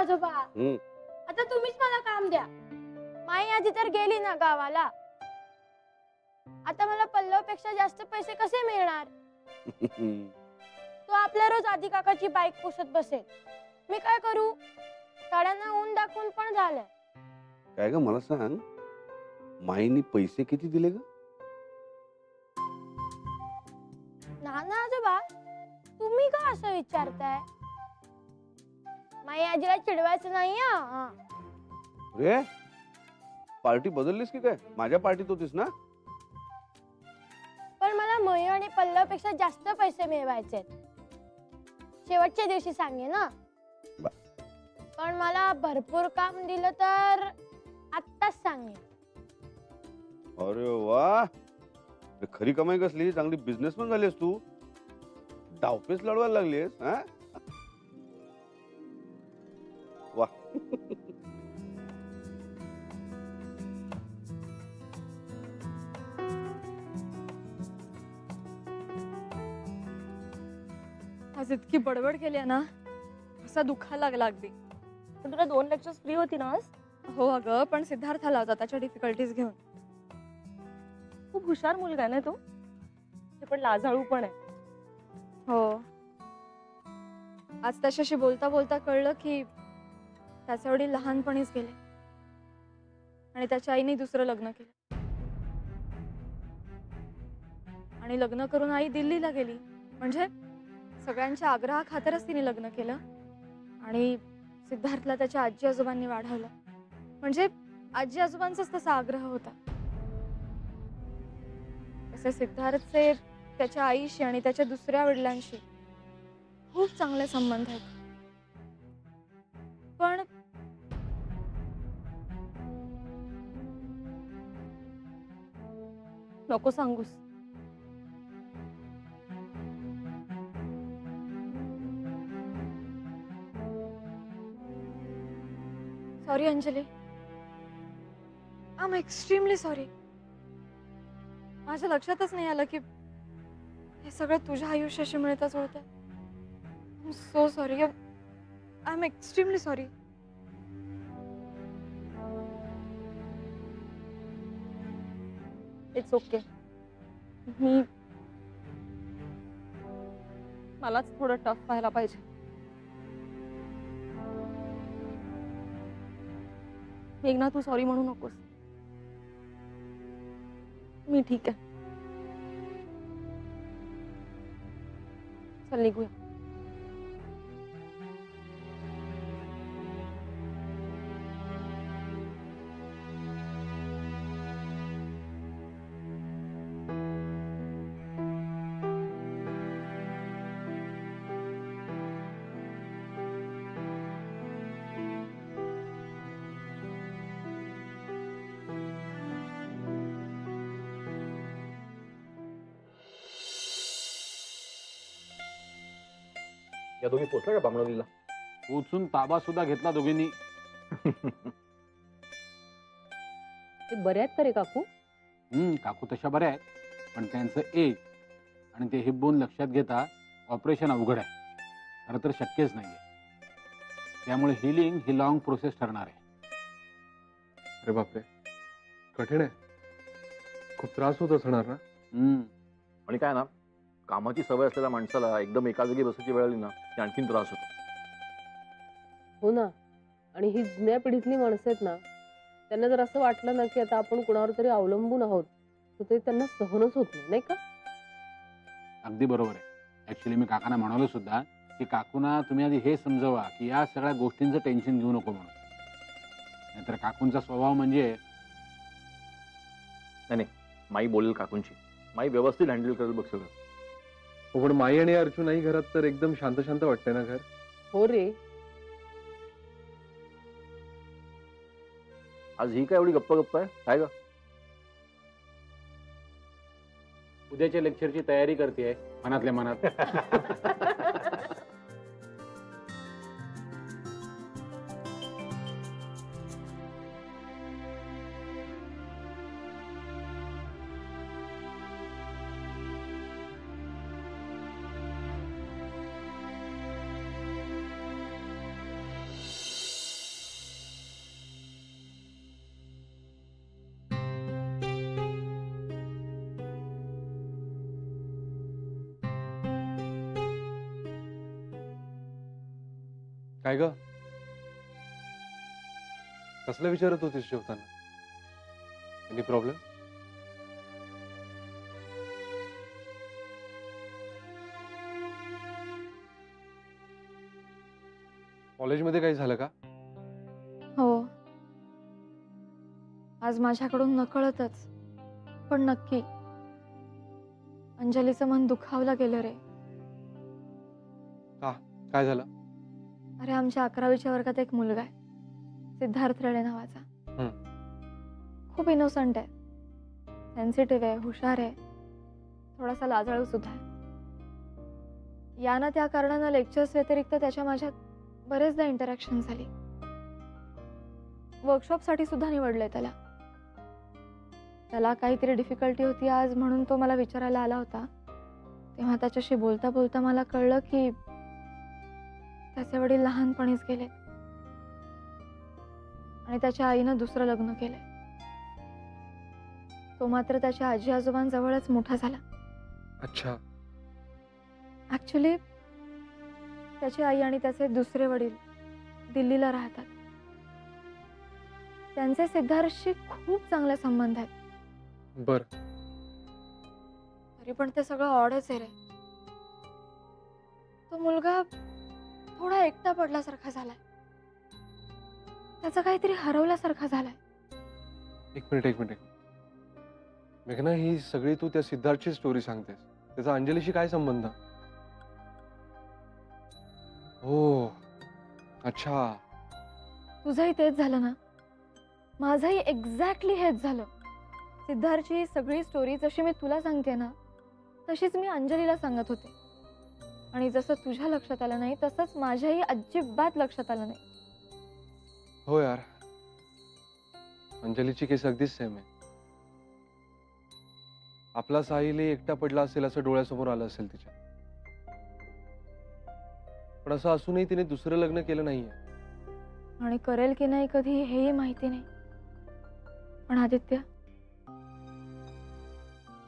आजोबा, आता तुम्हीच मला काम द्या. माई आधी तर गेली ना गावाला, आता मला पल्लवपेक्षा जास्त पैसे कसे मिळणार? तो आपल्या रोज आधी काकाची बाईक पुसत बसेल, मी काय करू? साड्यांना ऊन दाखवून पण झालंय. काय ग मला सांग, माईनी पैसे किती दिले ग? ना आजोबा, तुम्ही का असं विचारताय? माई आजीला चिडवायचं नाही हा. रे पार्टी बदललीस की काय? माझ्या पार्टीत होतीस ना? पण मला मयू आणि पल्लवपेक्षा जास्त पैसे मिळवायचे. शेवटच्या दिवशी सांगे ना. पण मला भरपूर काम दिलं तर आत्ताच सांगे. अरे वा, खरी कमाई कसली? चांगली बिझनेसमॅन झालीस तू. डावपेच लढवायला लागलीस हा? वा. आज इतकी बडबड केली ना, असा दुखायला लागला अगदी. पण तुला 2 लेक्चर्स फ्री होती ना आज? हो अगं, पण सिद्धार्थ आला होता त्याच्या डिफिकल्टीज घेऊन. खूप हुशार मुलगा आहे ना तो, ते पण लाजाळू पण आहे. हो, आज त्याच्याशी बोलता बोलता कळलं की त्याचे वडील लहानपणीच गेले आणि त्याच्या आईने दुसरं लग्न केलं. आणि लग्न करून आई दिल्लीला गेली. म्हणजे सगळ्यांच्या आग्रहाखातरच तिने लग्न केलं. आणि सिद्धार्थला त्याच्या आजी आजोबांनी वाढवलं. म्हणजे आजी आजोबांचाच तसा आग्रह होता. तसे सिद्धार्थचे त्याच्या आईशी आणि त्याच्या दुसऱ्या वडिलांशी खूप चांगले संबंध आहेत. पण नको सांगूस. Sorry Anjali, I am extremely sorry. माझ्या लक्षातच नाही आलं की हे सगळं तुझ्या आयुष्याशी मिळतं जुळतं. I am so sorry. I am extremely sorry. It's okay. मलाच थोडं टफ व्हायला पाहिजे. मेघना, तू सॉरी म्हणू नकोस. मी ठीक आहे. चल निघूया. या दोघी पोचल्या का बामणोलीला? पोचून ताबा सुद्धा घेतला दोघींनी. ते बरे आहेत का रे काकू? काकू तशा बऱ्या आहेत, पण त्यांचं एज आणि ते हिप बोन लक्षात घेता ऑपरेशन अवघड आहे. खरं तर शक्यच नाहीये. त्यामुळे हिलिंग ही लॉंग प्रोसेस ठरणार आहे. अरे बापरे, कठीण आहे. खूप त्रास होत असणार ना? आणि काय ना, कामाची सवय असलेल्या माणसाला एकदम एका जागी बसायची वेळ आली ना की आणखीन त्रास होतो. हो ना. आणि ही जुन्या पिढीतली माणसं आहेत ना, त्यांना जर असं वाटलं ना की आता आपण कुणावर तरी अवलंबून आहोत, तर ते त्यांना सहनच होत नाही, नाही का? अगदी बरोबर आहे. ऍक्च्युली मी काकांना म्हणालो सुद्धा की काकूना तुम्ही आधी हे समजवा की या सगळ्या गोष्टींचं टेन्शन घेऊ नको म्हणून. नाहीतर काकूंचा स्वभाव म्हणजे नाही, माई बोलेल काकूंची. माई व्यवस्थित हँडल करेल बघ सगळं. पण माई आणि अर्जुन आई घरात तर एकदम शांत शांत वाटतंय ना घर? हो रे. आज ही काय एवढी गप्प गप्प आहे काय ग? उद्याच्या लेक्चरची तयारी करते मनातल्या मनात. काय ग कसलं विचारत होतीस जेवताना? Any problem? कॉलेजमध्ये काही झालं का? हो, आज माझ्याकडून नकळतच पण नक्की अंजलीचं मन दुखावलं गेलं रे. काय झालं? अरे आमच्या 11वीच्या वर्गात एक मुलगा आहे, सिद्धार्थ रेडे नावाचा. खूप इनोसंट आहे, सेन्सिटिव्ह आहे, हुशार आहे, थोडासा लाजाळू सुद्धा आहे. यानं त्या कारणानं लेक्चर्स व्यतिरिक्त त्याच्या माझ्यात बरेचदा इंटरॅक्शन झाली. वर्कशॉपसाठी सुद्धा निवडलंय त्याला. त्याला काहीतरी डिफिकल्टी होती आज म्हणून तो मला विचारायला आला होता. तेव्हा त्याच्याशी बोलता बोलता मला कळलं की त्याचे वडील लहानपणीच गेलेत आणि त्याच्या आईनं दुसरं लग्न केलंय. तो मात्र त्याच्या आजी आजोबांजवळच मोठा झाला. अच्छा. ऍक्च्युली त्याची आई आणि त्याचे दुसरे वडील दिल्लीला राहतात. त्यांचे सिद्धार्थशी खूप चांगले संबंध आहेत. बर. तरी पण ते सगळं ऑडच आहे रे. तो मुलगा थोडा एकटा पडल्यासारखा झालाय. त्याचं काहीतरी हरवल्यासारखा झालाय. एक मिनिट मेघना, ही सगळी तू त्या सिद्धार्थची स्टोरी सांगतेस, त्याचा अंजलीशी काय संबंध? हो, अच्छा. तुझंही तेच झालं ना? माझंही एक्झॅक्टली हेच झालं. सिद्धार्थची सगळी स्टोरी जशी मी तुला सांगते ना तशीच मी अंजलीला सांगत होते. आणि जसं तुझ्या लक्षात आलं नाही तसंच माझ्याही अजिबात लक्षात आलं नाही. हो यार, अंजलीची केस अगदीच सेम आहे. आपला साहिल एकटा पडला असेल असं डोळ्यासमोर आलं असेल तिच्या. पण असं असूनही तिने दुसरं लग्न केलं नाहीये. आणि करेल की नाही कधी हेही माहिती नाही. पण आदित्य,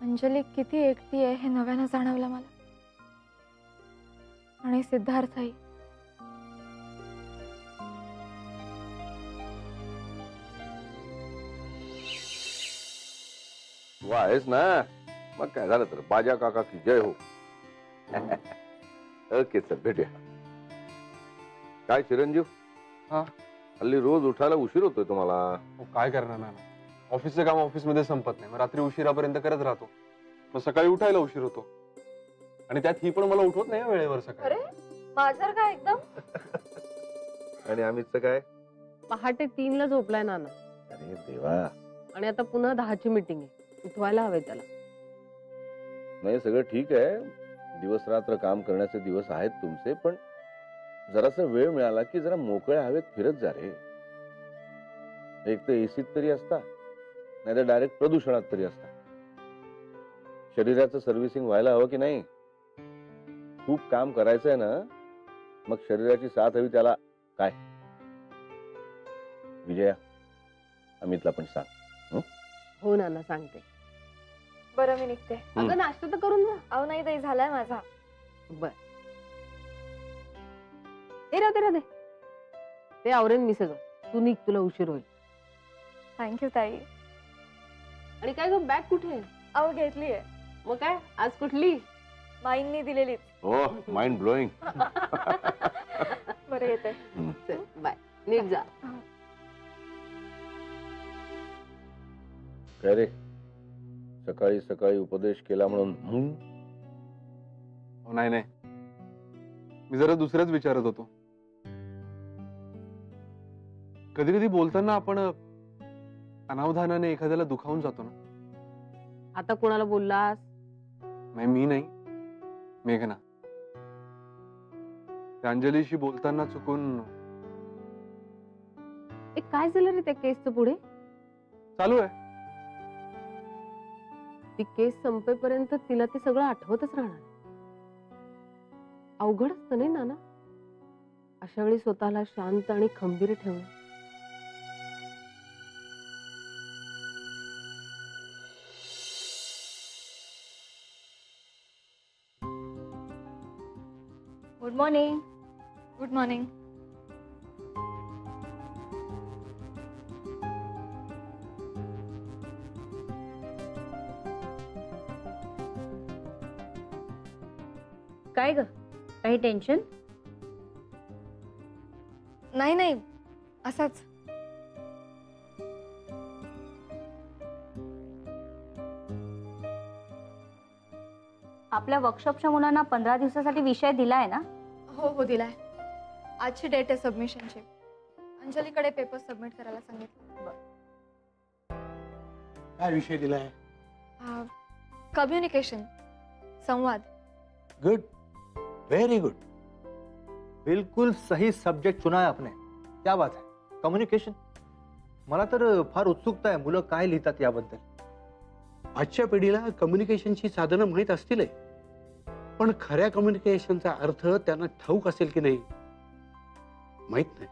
अंजली किती एकटी आहे हे नव्यानं जाणवलं मला. आणि सिद्धार्थही. तू आहेस ना, मग काय झालं तर बाजा काका की जय हो. ओके सर, भेटूया. काय चिरंजीव, हा? हल्ली रोज उठायला उशीर होतोय तुम्हाला. काय करणार ना, ऑफिसचं काम ऑफिसमध्ये संपत नाही, मग रात्री उशिरापर्यंत करत राहतो. मग सकाळी उठायला उशीर होतो. आणि त्यात ही पण मला उठवत नाही वेळेवर सकाळी. अरे माझं काय एकदम. आणि अमितचं काय? पहाटे 3ला झोपलाय नाना. अरे देवा. आणि आता पुन्हा 10ची मीटिंग आहे. उठवायला हवे त्याला. नाही, सगळं ठीक आहे, दिवस रात्र काम करण्याचे दिवस आहेत तुमचे, पण जरासा वेळ मिळाला की जरा मोकळ्या हवेत फिरत जा रे. एक तर एसीत तरी असता, नाही तर डायरेक्ट प्रदूषणात तरी असता. शरीराचं सर्व्हिसिंग व्हायला हवं की नाही? खूप काम करायचंय ना, मग शरीराची साथ हवी त्याला. काय विजया, अमितला पण सांग. हो नाना, सांगते. बरं मी निघते. अगं नाश्ता तर करून जा. अहो नाही ताई, झालाय माझा. बर. राहू दे, ते आवरेन मी सगळं. तू निघ, तुला उशीर होईल. थँक्यू ताई. आणि काय ग, बॅग कुठे आहे? अहो घेतलीये. मग काय आज कुठली? माईंनी दिलेली. हो, माइंड ब्लोईंग. बरं येते. चल बाय, नीट जा. काय रे, सकाळी सकाळी उपदेश केला म्हणून नाही, मी जरा दुसरंच विचारत होतो. कधी कधी बोलताना आपण अनावधानाने एखाद्याला दुखावून जातो ना. आता कोणाला बोललास? नाही, मी नाही, मेघना. त्या अंजलीशी बोलताना चुकून. काय झालं रे त्या केसचं पुढे? चालू आहे. ती केस संपेपर्यंत तिला ते सगळं आठवतच राहणार. अवघड असतं नाही नाना अशा वेळी स्वतःला शांत आणि खंबीर ठेवणं. Good morning. Good morning. काय ग, काही टेन्शन? नाही नाही, असंच. आपल्या वर्कशॉपच्या मुलांना 15 दिवसासाठी विषय दिलाय ना? हो हो, दिलाय. आजची डेट आहे सबमिशनची. अंजलीकडे पेपर सबमिट करायला सांगितलं. काय विषय दिलाय? कम्युनिकेशन, संवाद. Good, very good. बिल्कुल सही सब्जेक्ट चुना है आपने. क्या बात है. कम्युनिकेशन. मला तर फार उत्सुकता आहे मुलं काय लिहितात याबद्दल. आजच्या पिढीला कम्युनिकेशनची साधनं माहीत असतील, पण खऱ्या कम्युनिकेशनचा अर्थ त्यांना ठाऊक असेल की नाही माहित नाही.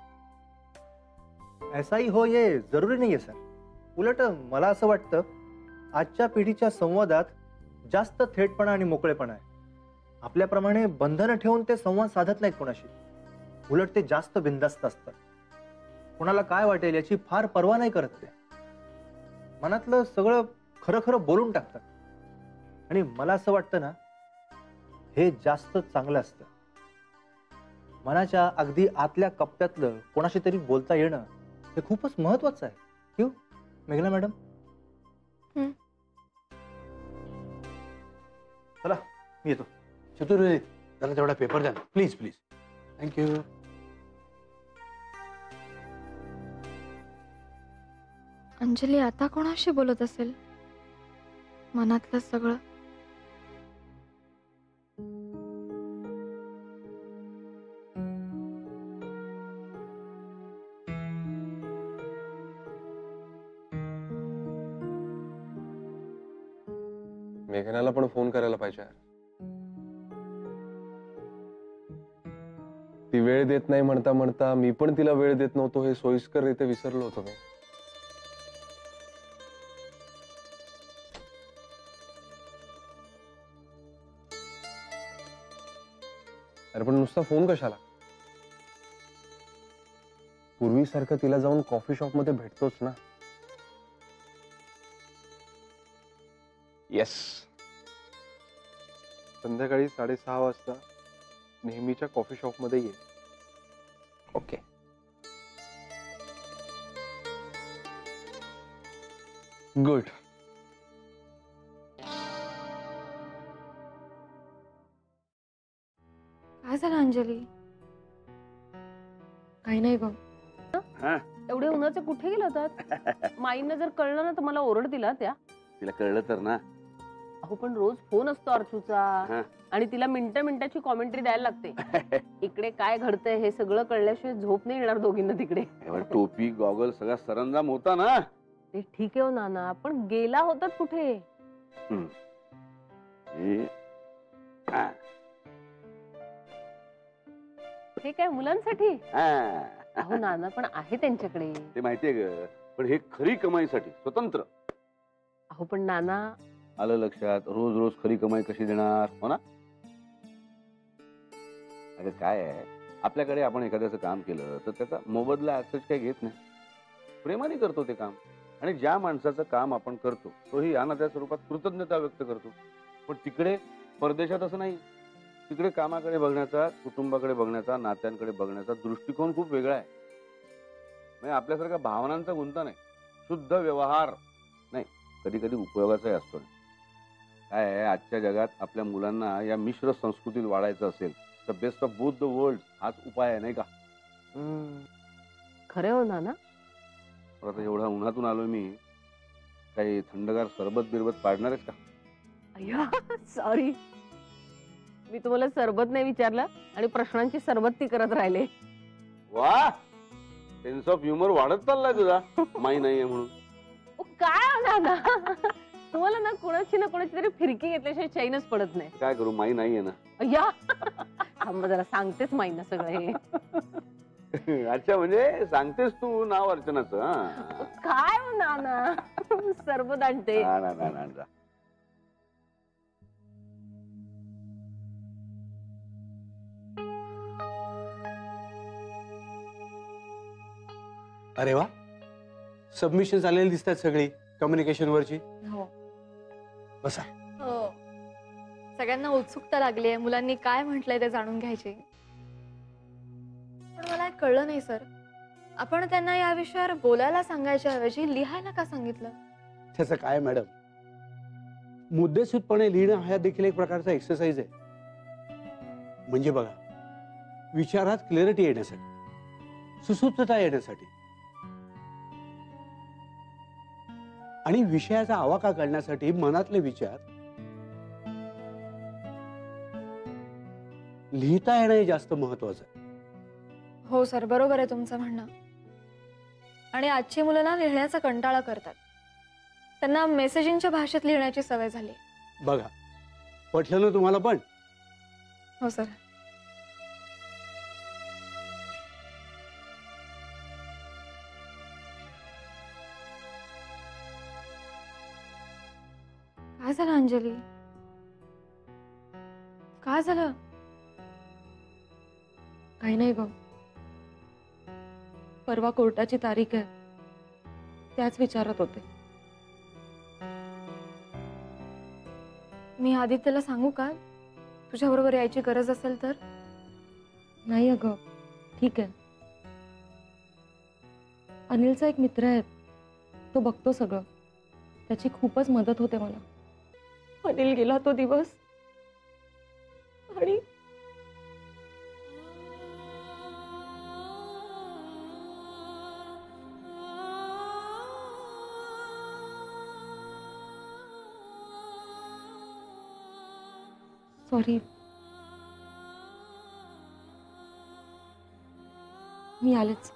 ऐसा ही हो ये जरुरी नाही आहे सर. उलट मला असं वाटतं आजच्या पिढीच्या संवादात जास्त थेटपणा आणि मोकळेपणा आहे. आपल्याप्रमाणे बंधनं ठेवून ते संवाद साधत नाहीत कोणाशी. उलट ते जास्त बिनधास्त असतात. कोणाला काय वाटेल याची फार पर्वा नाही करत ते. मनातलं सगळं खरं खरं बोलून टाकतात. आणि मला असं वाटतं ना, हे जास्त चांगलं असतं. मनाच्या अगदी आतल्या कप्प्यातलं कोणाशी तरी बोलता येणं हे खूपच महत्वाचं आहे. क्यों मेघना मॅडम? चला मी येतो. चतुर्वेदी जरा तेवढा पेपर द्या ना प्लीज प्लीज. थँक्यू. अंजली आता कोणाशी बोलत असेल? मनातलं सगळं. मेघनाला पण फोन करायला पाहिजे यार. ती वेळ देत नाही म्हणता म्हणता मी पण तिला वेळ देत नव्हतो हे सोयीस्कररीत्या विसरलो होतो मी. अरे पण नुसता फोन कशाला? पूर्वीसारखं तिला जाऊन कॉफी शॉप मध्ये भेटतोच ना. येस, संध्याकाळी 6:30 वाजता नेहमीच्या कॉफी शॉप मध्ये ये. ओके. गुड. काय झालं अंजली? काही नाही ग. एवढे उन्हाचे कुठे गेला होतात? माईंना जर कळलं ना तर मला ओरडतील त्या. तिला कळलं तर ना. अहो पण रोज फोन असतो अर्चूचा आणि तिला मिनिटाची कॉमेंट्री द्यायला लागते. इकडे काय घडतंय हे सगळं कळल्याशिवाय झोप नाही येणार दोघींना तिकडे. टोपी गॉगल सगळा सरंजाम होता ना. ते ठीक आहे हो नाना, पण गेला होतात कुठे? हे काय मुलांसाठी? अहो नाना पण आहे त्यांच्याकडे. ते माहितीये ग, पण हे खरी कमाईसाठी स्वतंत्र. अहो पण नाना. आलं लक्षात. रोज रोज खरी कमाई कशी देणार हो ना. अगं काय आहे, आपल्याकडे आपण एखाद्याचं काम केलं तर त्याचा मोबदला असंच काही घेत नाही. प्रेमाने करतो ते काम. आणि ज्या माणसाचं काम आपण करतो तोही अनाथ्या स्वरूपात कृतज्ञता व्यक्त करतो. पण तिकडे परदेशात असं नाही. तिकडे कामाकडे बघण्याचा, कुटुंबाकडे बघण्याचा, नात्यांकडे बघण्याचा दृष्टिकोन खूप वेगळा आहे. म्हणजे आपल्यासारखा भावनांचा गुंता नाही, शुद्ध व्यवहार नाही, कधी कधी उपयोगाचाही असतो. काय आहे, आजच्या जगात आपल्या मुलांना या मिश्र संस्कृतीत वाढायचं असेल तर best of both the world हाच उपाय आहे, नाही का? खरे हो नाना. आता एवढा उन्हातून आलोय मी, काही थंडगार सरबत बिरबत पाडणार आहेस का? अय्या सॉरी, मी तुम्हाला सरबत नाही विचारलं आणि प्रश्नांची सरबत्ती करत राहिले. वा, सेन्स ऑफ ह्युमर वाढत चाललाय तुझा. माही नाहीये म्हणून. काय नाना, तुम्हाला ना कोणाची तरी फिरकी घेतल्याशिवाय चैनच पडत नाही. काय करू, माही नाहीये ना. अय्या थांब जरा, सांगतेच माहिना सगळं हे. अच्छा, म्हणजे सांगतेस तू नाव अर्चनाचं? काय हो नाना, सरबत आणते. अरे वा, सबमिशन झालेली दिसतात सगळी कम्युनिकेशन वरची. हो. बसा. हो, सगळ्या सगळ्यांना उत्सुकता लागली आहे मुलांनी काय म्हटलंय ते जाणून घ्यायची. पण मला एक कळलं नाही सर, आपण त्यांना या विषयावर बोलायला सांगायच्या ऐवजी लिहायला का सांगितलं? त्याचं काय मॅडम, मुद्देसूदपणे लिहिणं हा देखील एक प्रकारचा एक्सरसाइज आहे. म्हणजे बघा, विचारात क्लॅरिटी येण्यासाठी, सुसूत्रता येण्यासाठी आणि विषयाचा आवाका काढण्यासाठी मनातले विचार लिहिता येणं हे जास्त महत्वाचं आहे. हो सर, बरोबर आहे तुमचं म्हणणं. आणि आजची मुलं ना लिहिण्याचा कंटाळा करतात. त्यांना मेसेजिंगच्या भाषेत लिहिण्याची सवय झाली. बघा, पटलं ना तुम्हाला पण? हो सर. काय झालं अंजली? काय झालं? काही नाही ग, परवा कोर्टाची तारीख आहे, त्याच विचारत होते. मी आदित्यला सांगू का तुझ्या बरोबर यायची गरज असेल तर? नाही अगं, ठीक आहे. अनिलचा एक मित्र आहे, तो बघतो सगळं, त्याची खूपच मदत होते मला. अनिल गेला तो दिवस, आणि सॉरी, मी आलेच.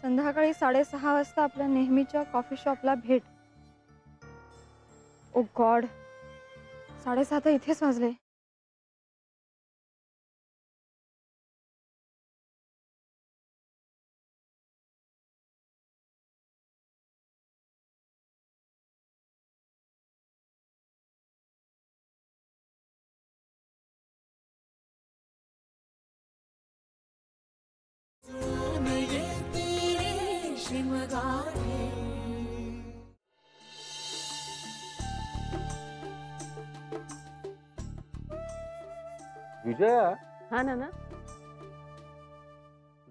संध्याकाळी 6:30 वाजता आपल्या नेहमीच्या कॉफी शॉपला भेट. ओ गॉड, 7:30 इथेच वाजले. विजया, हा ना,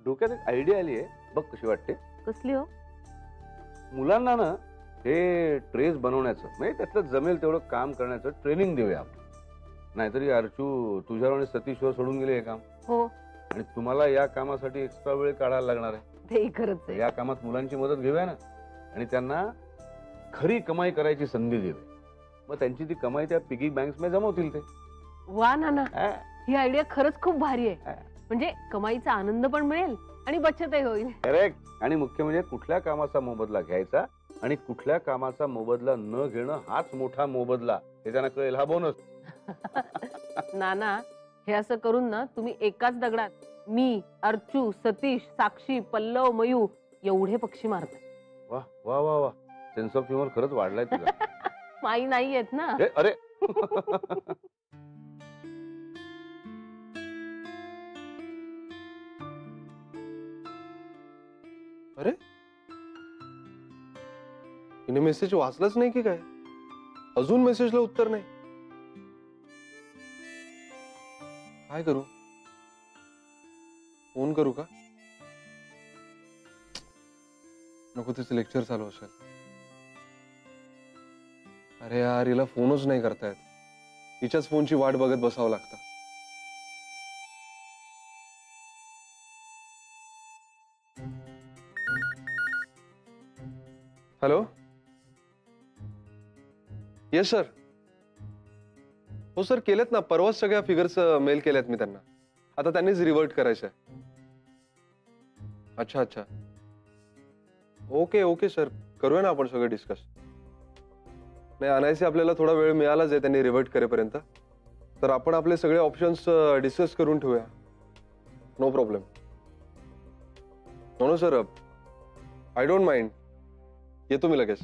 डोक्यात एक आयडिया आली आहे बघ, कशी वाटते? कसली हो? मुलांना ना हे ट्रेस बनवण्याचं, म्हणजे त्यातलं जमेल तेवढं काम करण्याचं ट्रेनिंग देऊया आपण. नाहीतरी अर्चू तुझ्यावर आणि सतीशवर सोडून गेले हे काम. हो, आणि तुम्हाला या कामासाठी एक्स्ट्रा वेळ काढायला लागणार आहे. तेही खरंच आहे. या कामात मुलांची मदत घेऊया ना, आणि त्यांना खरी कमाई करायची संधी देऊया. मग त्यांची ती कमाई त्या पिगी बँक्स मध्ये जमवतील ते. वा नाना, ही आयडिया खरंच खूप भारी आहे. म्हणजे कमाईचा आनंद पण मिळेल आणि बचतही होईल. करेक्ट. आणि मुख्य म्हणजे कुठल्या कामाचा मोबदला घ्यायचा आणि कुठल्या कामाचा मोबदला न घेणं हाच मोठा मोबदला, हे त्यांना कळेल. हा बोनस. नाना, हे असं करून ना तुम्ही एकाच दगडात मी, अर्चू, सतीश, साक्षी, पल्लव, मयू एवढे पक्षी मारताय. वा वा वा वा, सेन्स ऑफ ह्युमर खरंच वाढलाय तुझा. माई नाही आहेत ना. अरे अरे, हिने मेसेज वाचलाच नाही की काय? अजून मेसेजला उत्तर नाही. काय करू? फोन करू का? नको, तिचं लेक्चर चालू असेल. अरे यार, हिला फोनच नाही करतायत. हिच्याच फोनची वाट बघत बसावं लागतं. Hello, yes sir. हो सर, केलेत ना. परवाच सगळ्या फिगर्स मेल केल्यात मी त्यांना. आता त्यांनीच रिव्हर्ट करायचंय. अच्छा अच्छा, ओके ओके सर, करूया ना आपण सगळं डिस्कस. नाही, आणायचे आपल्याला थोडा वेळ मिळालाच आहे त्यांनी रिव्हर्ट करेपर्यंत. तर आपण आपले सगळे ऑप्शन्स डिस्कस करून ठेवूया. No problem. No sir, I don't mind. येतो मी लगेच.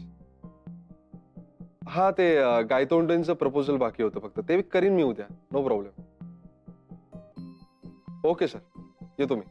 हा ते गायतोंडेंचं प्रपोजल बाकी होतं फक्त ते करीन मी उद्या नो प्रॉब्लेम. ओके सर येतो मी.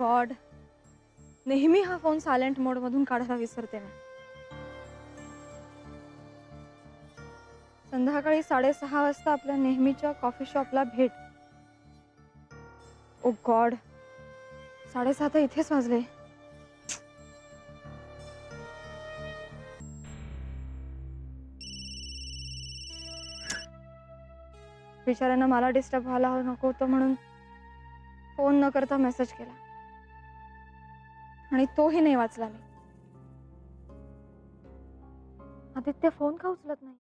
गॉड, नेहमी हा फोन सायलेंट मोड मधून काढायला विसरते मी. संध्याकाळी 6:30 वाजता आपल्या नेहमीच्या कॉफी शॉपला भेट. ओ गॉड, 6:30 इथेच वाजले. बिचाऱ्यांना मला डिस्टर्ब व्हायला नको होतं म्हणून फोन न करता मेसेज केला आणि तोही नाही वाचला मी. आदित्य फोन का उचलत नाही?